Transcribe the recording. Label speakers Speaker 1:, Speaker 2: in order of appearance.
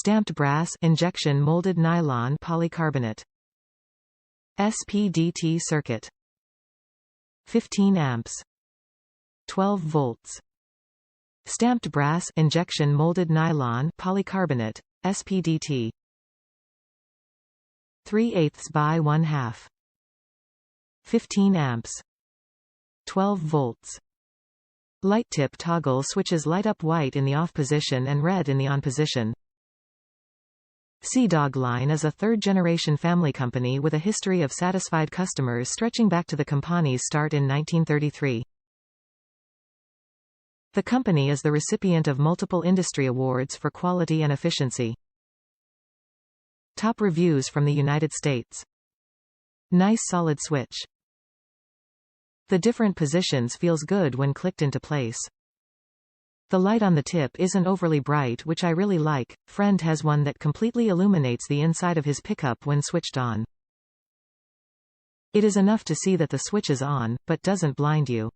Speaker 1: Stamped brass injection molded nylon polycarbonate. SPDT circuit. 15 amps. 12 volts. Stamped brass injection molded nylon polycarbonate SPDT. 3/8 by 1/2. 15 amps. 12 volts. Light tip toggle switches light up white in the off position and red in the on position. Sea-Dog Line is a third-generation family company with a history of satisfied customers stretching back to the company's start in 1933. The company is the recipient of multiple industry awards for quality and efficiency. Top reviews from the United States. Nice solid switch. The different positions feels good when clicked into place. The light on the tip isn't overly bright, which I really like. Friend has one that completely illuminates the inside of his pickup when switched on. It is enough to see that the switch is on, but doesn't blind you.